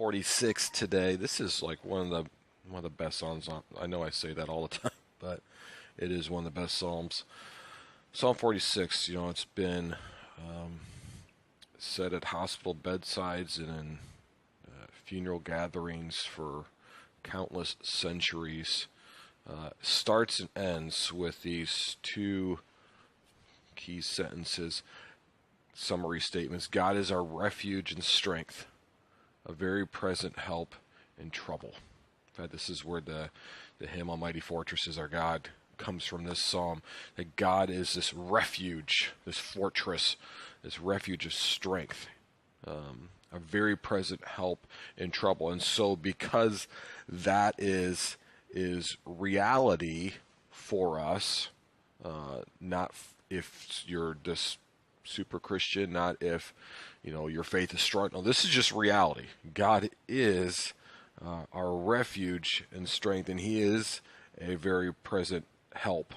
46 today. This is like one of the best psalms. I know I say that all the time, but it is one of the best psalms. Psalm 46. It's been said at hospital bedsides and in funeral gatherings for countless centuries. Starts and ends with these two key sentences, summary statements. God is our refuge and strength, a very present help in trouble. In fact, this is where the hymn Almighty Fortress is Our God comes from, this psalm, that God is this refuge, this fortress, this refuge of strength, a very present help in trouble. And so because that is reality for us, not if you're this super Christian, not if your faith is strong. No, this is just reality. God is our refuge and strength, and He is a very present help.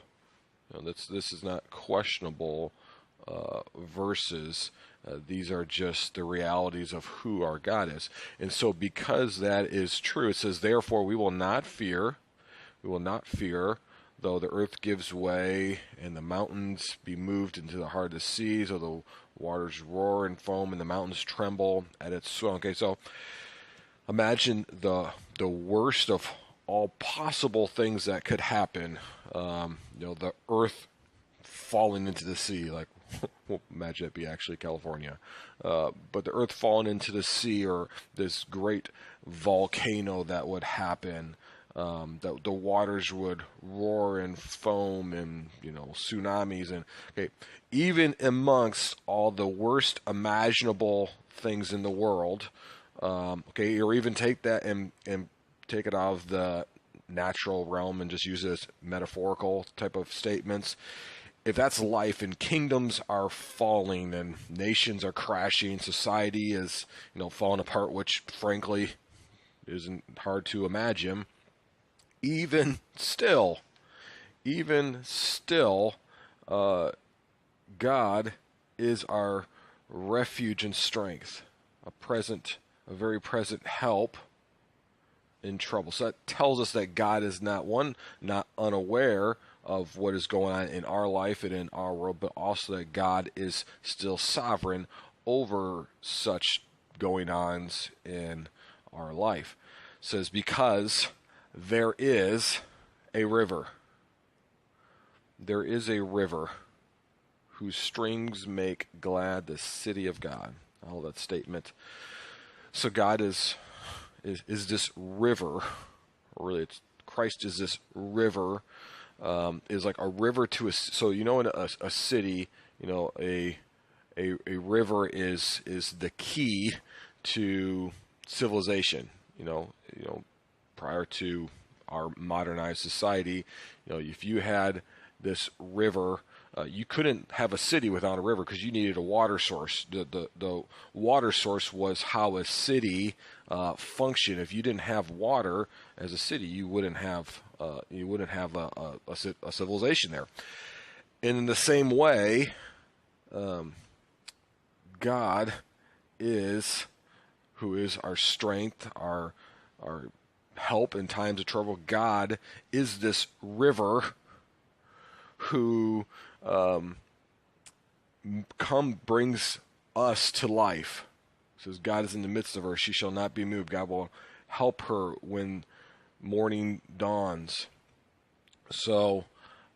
This is not questionable verses. These are just the realities of who our God is. And so because that is true, it says, therefore we will not fear. We will not fear, though the earth gives way and the mountains be moved into the heart of the seas, or the waters roar and foam and the mountains tremble at its swell. Okay, so imagine the worst of all possible things that could happen. The earth falling into the sea, like well, imagine it be actually California, but the earth falling into the sea, or this great volcano that would happen. The waters would roar and foam, and tsunamis, and even amongst all the worst imaginable things in the world, or even take that and take it out of the natural realm and just use it as metaphorical type of statements. If that's life and kingdoms are falling and nations are crashing, society is falling apart, which frankly isn't hard to imagine. Even still, God is our refuge and strength, a very present help in trouble. So that tells us that God is not unaware of what is going on in our life and in our world, but also that God is still sovereign over such going-ons in our life. It says, because there is a river. There is a river whose streams make glad the city of God. I love that statement. So God is this river, or really Christ is this river, is like a river to us. So in a city, a river is the key to civilization. Prior to our modernized society, if you had this river, you couldn't have a city without a river because you needed a water source. The water source was how a city functioned. If you didn't have water as a city, you wouldn't have a civilization there. And in the same way, God is who is our strength, our help in times of trouble. God is this river who brings us to life. It says God is in the midst of her, she shall not be moved. God will help her when morning dawns. So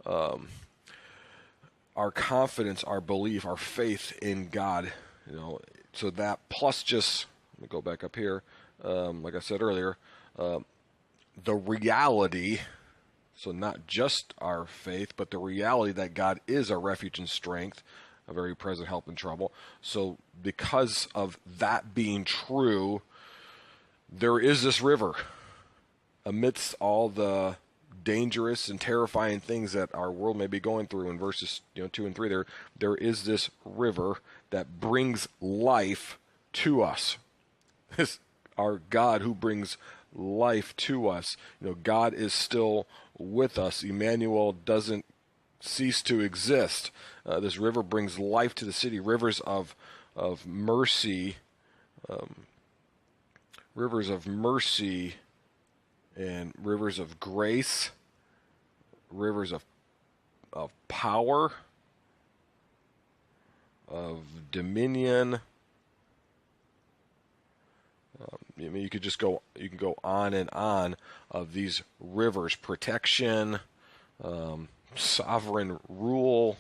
our confidence, our belief, our faith in God, so that plus just, let me go back up here, like I said earlier, the reality, so not just our faith, but the reality that God is our refuge and strength, a very present help in trouble. So because of that being true, there is this river amidst all the dangerous and terrifying things that our world may be going through. In verses 2 and 3, there is this river that brings life to us. This our God who brings life to us. God is still with us. Emmanuel doesn't cease to exist. This river brings life to the city. Rivers of mercy, rivers of mercy and rivers of grace, rivers of power, of dominion. I mean, you can go on and on of these rivers, protection, sovereign rule,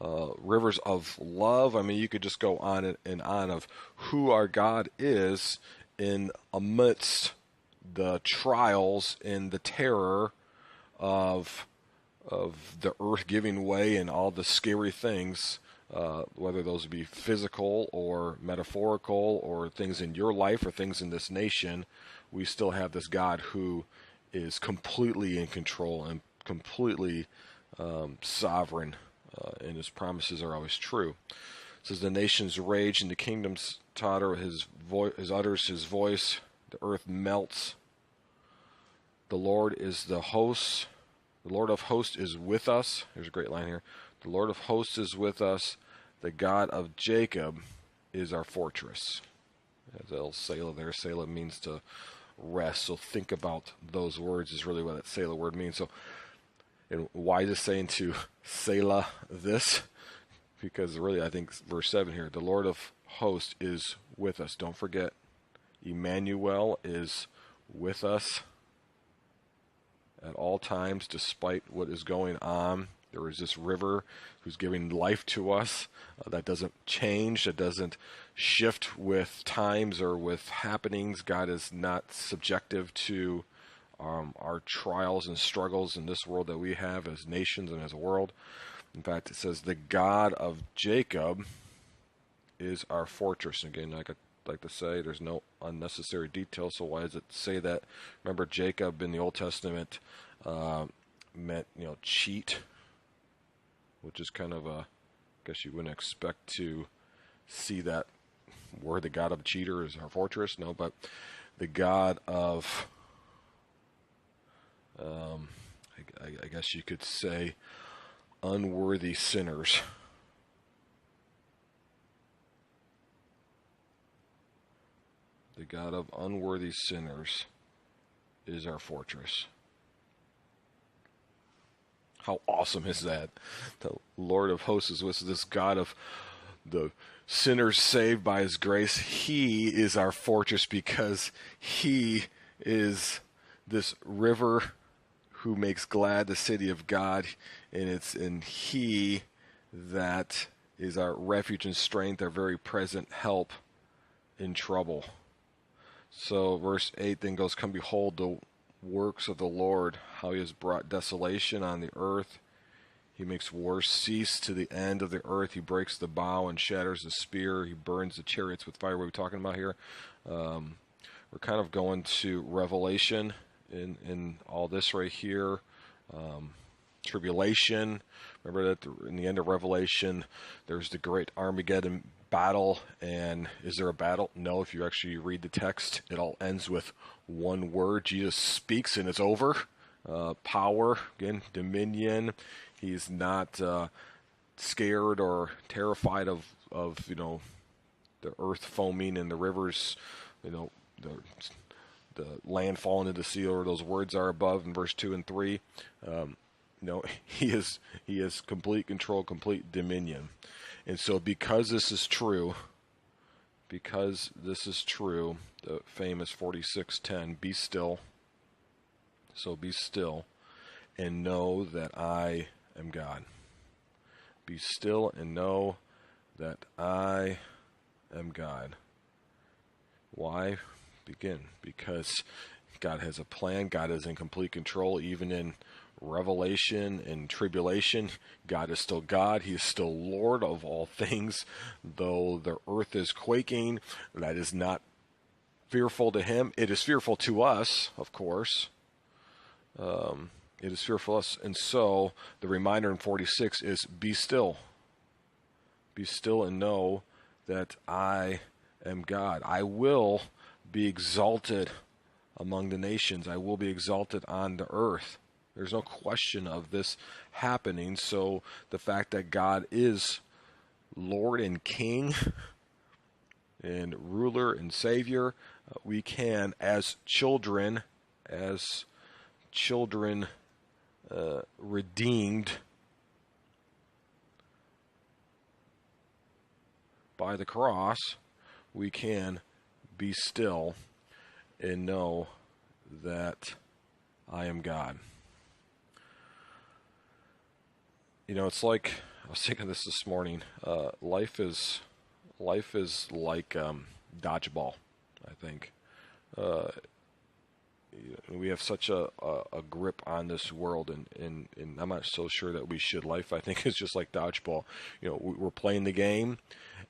rivers of love. I mean, you could just go on and on of who our God is in amidst the trials and the terror of the earth giving way and all the scary things, whether those be physical or metaphorical or things in your life or things in this nation. We still have this God who is completely in control and completely sovereign, and his promises are always true. It says the nations rage and the kingdoms totter. His utters his voice. The earth melts. The Lord is the host. The Lord of hosts is with us. Here's a great line here. The Lord of hosts is with us. The God of Jacob is our fortress. There's a little Selah there. Selah means to rest. So think about those words is really what that Selah word means. So, and why is it saying to Selah this? Because really, I think verse 7 here, the Lord of hosts is with us. Don't forget, Emmanuel is with us at all times, despite what is going on. There is this river who's giving life to us that doesn't change, that doesn't shift with times or with happenings. God is not subjective to our trials and struggles in this world that we have as nations and as a world. In fact, it says the God of Jacob is our fortress. Again, like I like to say, there's no unnecessary detail, so why does it say that? Remember, Jacob in the Old Testament meant, cheat, which is kind of I guess you wouldn't expect to see that word. The God of the cheater is our fortress. No, but the God of, I guess you could say, unworthy sinners. The God of unworthy sinners is our fortress. How awesome is that? The Lord of hosts is with this God of the sinners saved by his grace. He is our fortress because he is this river who makes glad the city of God, and it's in he that is our refuge and strength, our very present help in trouble. So verse 8 then goes, come behold the works of the Lord, how he has brought desolation on the earth. He makes war cease to the end of the earth. He breaks the bow and shatters the spear. He burns the chariots with fire. What are we talking about here? We're kind of going to Revelation in all this right here. Tribulation. Remember that in the end of Revelation, there's the great Armageddon battle. And is there a battle? No. If you actually read the text, it all ends with one word. Jesus speaks and it's over. Power, again, dominion. He's not scared or terrified of the earth foaming and the rivers, the land falling into the sea, or those words are above in verse 2 and 3. He is complete control, complete dominion. And so because this is true, the famous 46:10, be still. So be still and know that I am God. Be still and know that I am God. Why? Because God has a plan. God is in complete control. Even in Revelation and tribulation, God is still God. He is still Lord of all things. Though the earth is quaking, that is not fearful to him. It is fearful to us, of course. It is fearful to us. And so the reminder in 46 is be still. Be still and know that I am God. I will be exalted among the nations. I will be exalted on the earth. There's no question of this happening. So the fact that God is Lord and King and ruler and Savior, we can, as children, redeemed by the cross, we can be still and know that I am God. You know, it's like, I was thinking this morning. Life is like dodgeball. I think we have such a grip on this world, and I'm not so sure that we should. Life, I think, is just like dodgeball. You know, we're playing the game,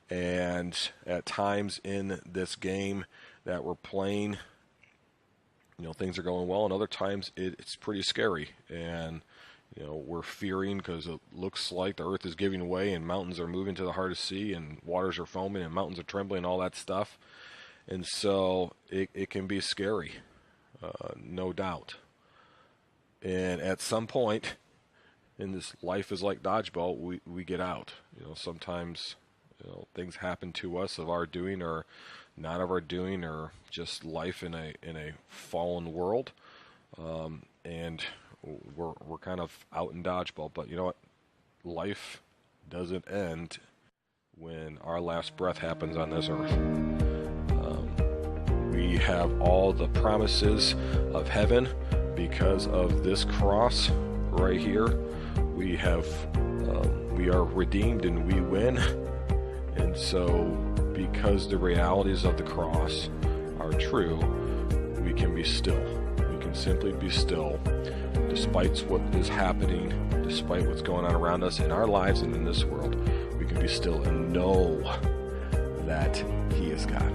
and at times in this game that we're playing, you know, things are going well, and other times it's pretty scary, and you know, we're fearing because it looks like the earth is giving way and mountains are moving to the heart of the sea and waters are foaming and mountains are trembling and all that stuff. And so it can be scary, no doubt. And at some point in this life is like dodgeball, we get out. You know, sometimes, you know, things happen to us of our doing or not of our doing, or just life in a fallen world. And we're kind of out in dodgeball, but you know what? Life doesn't end when our last breath happens on this earth. We have all the promises of heaven because of this cross right here. We are redeemed and we win. And so, because the realities of the cross are true, we can be still. We can simply be still. Despite what is happening, despite what's going on around us in our lives and in this world, we can be still and know that He is God.